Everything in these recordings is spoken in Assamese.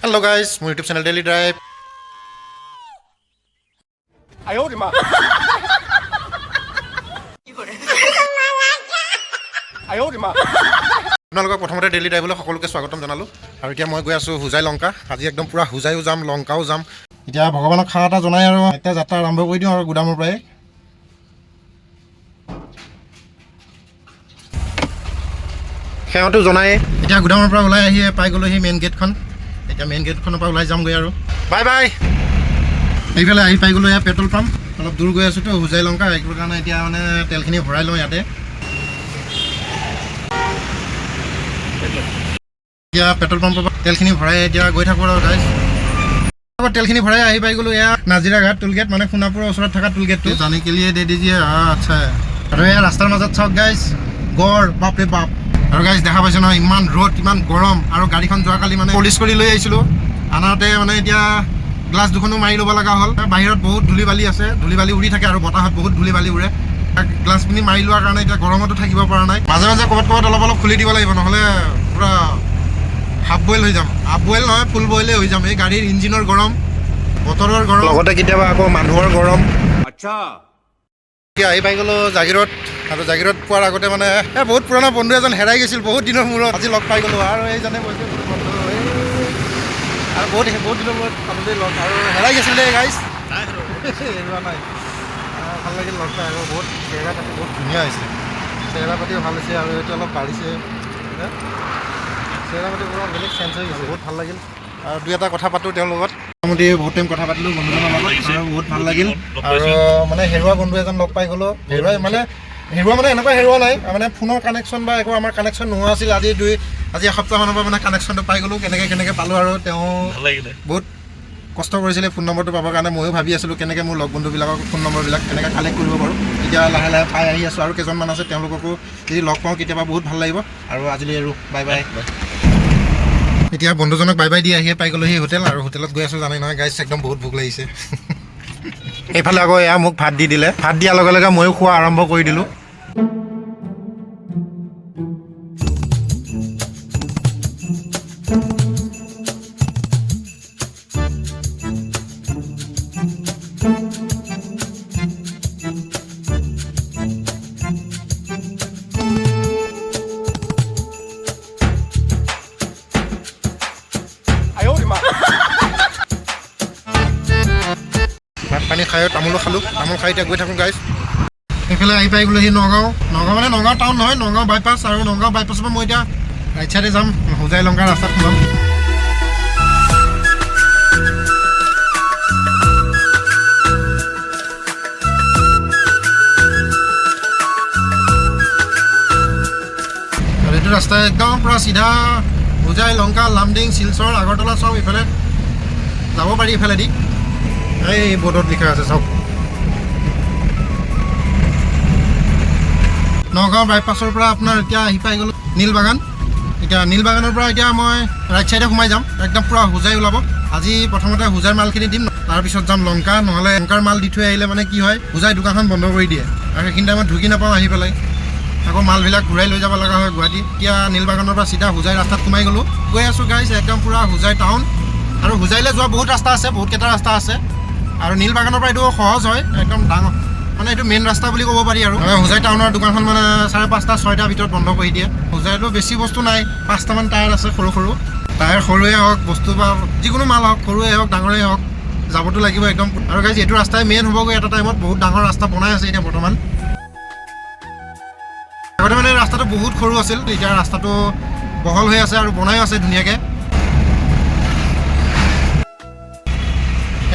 Hello guys, মোৰ YouTube channel Daily Drive. 哎呦我的妈！哎呦我的妈！ আপোনালোকক প্ৰথমতে ডেইলি ড্ৰাইভলৈ সকলোকে স্বাগতম জনালোঁ আৰু এতিয়া মই গৈ আছোঁ হোজাই লংকা আজি একদম পুৰা হোজাইও যাম লংকাও যাম এতিয়া ভগৱানক খানা এটা জনাই আৰু এতিয়া যাত্ৰা আৰম্ভ কৰি দিওঁ আৰু গুদামৰ পৰাই সেৱাটো জনাই এতিয়া গুদামৰ পৰা ওলাই আহি পাই গ'লোহি মেইন গেটখন এতিয়া মেইন গেটখনৰ পৰা ওলাই যামগৈ আৰু বাই বাই এইফালে আহি পাই গ'লোঁ এয়া পেট্ৰল পাম্প অলপ দূৰ গৈ আছোঁতো হোজাই লংকা এইটোৰ কাৰণে এতিয়া মানে তেলখিনি ভৰাই লওঁ ইয়াতে এতিয়া পেট্ৰল পাম্পৰ পৰা তেলখিনি ভৰাই এতিয়া গৈ থাকোঁ আৰু গাইজ তেলখিনি ভৰাই আহি পাই গ'লোঁ এয়া নাজিৰাঘাট টোল গেট মানে সোণাপুৰৰ ওচৰত থকা টোল গেটটো জানি কেলিয়ে দে দিজিয়ে আচ্ছা আৰু এয়া ৰাস্তাৰ মাজত চাওক গাইজ গড় বাপৰে বাপ আৰু গাইজ দেখা পাইছে নহয় ইমান ৰ'দ ইমান গৰম আৰু গাড়ীখন যোৱাকালি মানে পলিচ কৰি লৈ আহিছিলোঁ আনাতে মানে এতিয়া গ্লাছ দুখনো মাৰি ল'ব লগা হ'ল বাহিৰত বহুত ধূলি বালি আছে ধূলি বালি উৰি থাকে আৰু বতাহত বহুত ধূলি বালি উৰে গ্লাছখিনি মাৰি লোৱাৰ কাৰণে এতিয়া গৰমতো থাকিব পৰা নাই মাজে মাজে ক'ৰবাত অলপ খুলি দিব লাগিব নহ'লে পূৰা হাফ বইল হৈ যাম হাফ বইল নহয় ফুল বইলে হৈ যাম এই গাড়ীৰ ইঞ্জিনৰ গৰম বতৰৰ গৰম লগতে কেতিয়াবা আকৌ মানুহৰ গৰম আচ্ছা এতিয়া আহি পাই গ'লোঁ জাগিৰত আৰু জাগিৰত পোৱাৰ আগতে মানে বহুত পুৰণা বন্ধু এজন হেৰাই গৈছিল বহুত দিনৰ মূৰত আজি লগ পাই গ'লোঁ আৰু এইজনে কৈছে বন্ধু আৰু বহুত দিনৰ মূৰত পালোঁতেই লগ আৰু হেৰাই গৈছিল দেই গাইজ হেৰুৱা নাই ভাল লাগিল লগ পাই আৰু বহুত চেহেৰা পাতি বহুত ধুনীয়া হৈছে চেহেৰা পাতিও ভাল হৈছে আৰু এইটো অলপ বাঢ়িছে চেহেৰা পাতি পুৰা বেলেগ চেঞ্জ হৈ গৈছে বহুত ভাল লাগিল আৰু দুই এটা কথা পাতোঁ তেওঁৰ লগত মোটামুটি বহুত টাইম কথা পাতিলোঁ বন্ধুজনৰ লগত আৰু বহুত ভাল লাগিল আৰু মানে হেৰুৱা বন্ধু এজন লগ পাই গ'লোঁ হেৰুৱা মানে এনেকুৱা হেৰুৱা নাই মানে ফোনৰ কানেকশ্যন বা একো আমাৰ কানেকশ্যন নোহোৱা আছিল আজি এসপ্তাহমানৰ পৰা মানে কানেকশ্যনটো পাই গ'লোঁ কেনেকৈ পালোঁ আৰু তেওঁ বহুত কষ্ট কৰিছিলে ফোন নম্বৰটো পাবৰ কাৰণে ময়ো ভাবি আছিলোঁ কেনেকৈ মোৰ লগ বন্ধুবিলাকক ফোন নম্বৰবিলাক কেনেকৈ কালেক্ট কৰিব পাৰোঁ এতিয়া লাহে লাহে পাই আহি আছোঁ আৰু কেইজনমান আছে তেওঁলোককো যদি লগ পাওঁ কেতিয়াবা বহুত ভাল লাগিব আৰু আজিলৈ আৰু বাই বাই এতিয়া বন্ধুজনক বাই বাই দি আহিয়ে পাই গ'লোঁ সেই হোটেল আৰু হোটেলত গৈ আছোঁ জানেই নহয় গাইজ একদম বহুত ভোক লাগিছে এইফালে আকৌ এয়া মোক ভাত দি দিলে ভাত দিয়াৰ লগে লগে ময়ো খোৱা আৰম্ভ কৰি দিলোঁ ভাত পানী খাই তামোলো খালোঁ তামোল খাই এতিয়া গৈ থাকোঁ গাইজ সেইফালে আহি পাই গ'লোঁ সেই নগাঁও মানে নগাঁও টাউন নহয় নগাঁও বাইপাছ আৰু নগাঁও বাইপাছৰ পৰা মই এতিয়া ৰাইট চাইডে যাম হোজাই লংকাৰ ৰাস্তাত সোমাম আৰু এইটো ৰাস্তা একদম পূৰা চিধা হোজাই লংকা লামডিং শিলচৰ আগৰতলা চব ইফালে যাব পাৰি ইফালেদি এই বৰ্ডত লিখা আছে চাওক নগাঁও বাইপাছৰ পৰা আপোনাৰ এতিয়া আহি পাই গ'লোঁ নীলবাগান এতিয়া নীলবাগানৰ পৰা এতিয়া মই ৰাইট চাইডে সোমাই যাম একদম পূৰা হোজাই ওলাব আজি প্ৰথমতে হোজাই মালখিনি দিম তাৰপিছত যাম লংকা নহ'লে লংকাৰ মাল দি থৈ আহিলে মানে কি হয় হোজাই দোকানখন বন্ধ কৰি দিয়ে আৰু সেইখিনি টাইমত ঢুকি নাপাওঁ আহি পেলাই আকৌ মালবিলাক ঘূৰাই লৈ যাব লগা হয় গুৱাহাটী এতিয়া নীলবাগানৰ পৰা চিধা হোজাই ৰাস্তাত সোমাই গ'লোঁ গৈ আছোঁ গাইজ একদম পূৰা হোজাই টাউন আৰু হোজাইলৈ যোৱা বহুত ৰাস্তা আছে বহুতকেইটা ৰাস্তা আছে আৰু নীলবাগানৰ পৰা এইটো সহজ হয় একদম ডাঙৰ মানে এইটো মেইন ৰাস্তা বুলি ক'ব পাৰি আৰু হোজাই টাউনৰ দোকানখন মানে 5:30 6টাৰ ভিতৰত বন্ধ কৰি দিয়ে হোজাইতো বেছি বস্তু নাই 5টামান টায়াৰ আছে সৰু টায়াৰ সৰুৱে হওক বস্তু বা যিকোনো মাল হওক সৰুৱে হওক ডাঙৰেই হওক যাবতো লাগিব একদম আৰু গাইজ এইটো ৰাস্তাই মেইন হ'বগৈ এটা টাইমত বহুত ডাঙৰ ৰাস্তা বনাই আছে এতিয়া বৰ্তমান আগতে মানে ৰাস্তাটো বহুত সৰু আছিল এতিয়া ৰাস্তাটো বহল হৈ আছে আৰু বনাইও আছে ধুনীয়াকৈ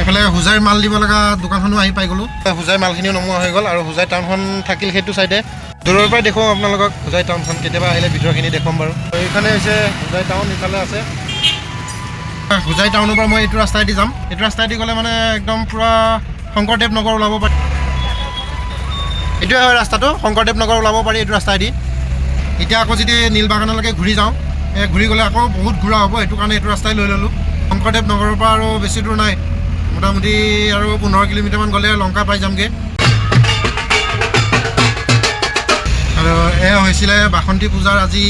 এইফালে হোজাইৰ মাল দিব লগা দোকানখনো আহি পাই গ'লোঁ হোজাই মালখিনিও নমোৱা হৈ গ'ল আৰু হোজাই টাউনখন থাকিল সেইটো চাইডে দূৰৰ পৰাই দেখুৱাম আপোনালোকক হোজাই টাউনখন কেতিয়াবা আহিলে ভিতৰখিনি দেখুৱাম বাৰু এইফালে হৈছে হোজাই টাউন ইফালে আছে হোজাই টাউনৰ পৰা মই এইটো ৰাস্তাইদি যাম এইটো ৰাস্তাইদি গ'লে মানে একদম পূৰা শংকৰদেৱ নগৰ ওলাব পাৰি এইটোৱে হয় ৰাস্তাটো শংকৰদেৱ নগৰ ওলাব পাৰি এইটো ৰাস্তাইদি এতিয়া আকৌ যদি নীলবাগানলৈকে ঘূৰি যাওঁ ঘূৰি গ'লে আকৌ বহুত ঘূৰা হ'ব সেইটো কাৰণে এইটো ৰাস্তাই লৈ ল'লোঁ শংকৰদেৱ নগৰৰ পৰা আৰু বেছি দূৰ নাই মোটামুটি আৰু 15 কিলোমিটাৰমান গ'লে লংকা পাই যামগৈ আৰু এয়া হৈছিলে বাসন্তী পূজাৰ আজি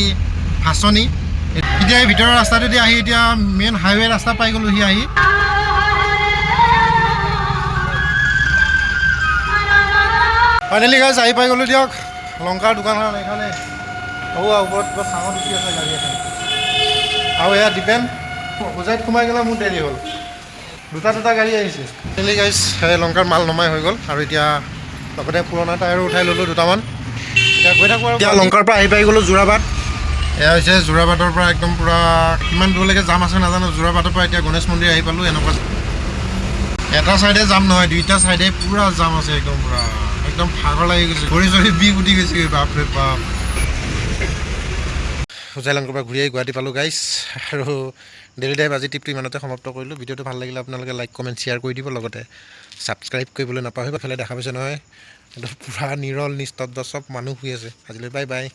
ভাচনি এতিয়া এই ভিতৰৰ ৰাস্তাটোদি আহি এতিয়া মেইন হাইৱে ৰাস্তা পাই গ'লোহি আহি ফাইনেলি গাইজ আহি পাই গ'লোঁ দিয়ক লংকাৰ দোকানখন এইফালে ওপৰত কিবা চাঙত উঠি আছে গাড়ী এখন আৰু এয়া ডিপেণ্ড হোজাইত সোমাই গ'লে মোৰ দেৰি হ'ল দুটা গাড়ী আহিছে ফাইনেলি গাইজ সেই লংকাৰ মাল নমাই হৈ গ'ল আৰু এতিয়া লগতে পুৰণা টায়াৰো উঠাই ল'লোঁ দুটামান এতিয়া গৈ থাকোঁ আৰু এতিয়া লংকাৰ পৰা আহি পাই গ'লোঁ যোৰাবাট এয়া হৈছে যোৰাবাটৰ পৰা একদম পূৰা কিমান দূৰলৈকে জাম আছে নাজানো যোৰাবাটৰ পৰা এতিয়া গণেশ মন্দিৰ আহি পালোঁ এনেকুৱা এটা ছাইডে জাম নহয় দুইটা ছাইডে পূৰা জাম আছে একদম পূৰা একদম ভাগৰ লাগি গৈছে ঘূৰি চৰি বিষ উঠি গৈছে বাপৰে বাপ হোজাই লংকাৰ পৰা ঘূৰি আহি গুৱাহাটী পালোঁ গাইজ আৰু ডেইলি লাইফ আজি ট্ৰিপটো ইমানতে সমাপ্ত কৰিলোঁ ভিডিঅ'টো ভাল লাগিলে আপোনালোকে লাইক কমেণ্ট শ্বেয়াৰ কৰি দিব লগতে ছাবস্ক্ৰাইব কৰিবলৈ নাপাহৰিব এইফালে দেখা পাইছে নহয় একদম পূৰা নিৰল নিস্তব্ধ চব মানুহ শুই আছে আজিলৈ বাই বাই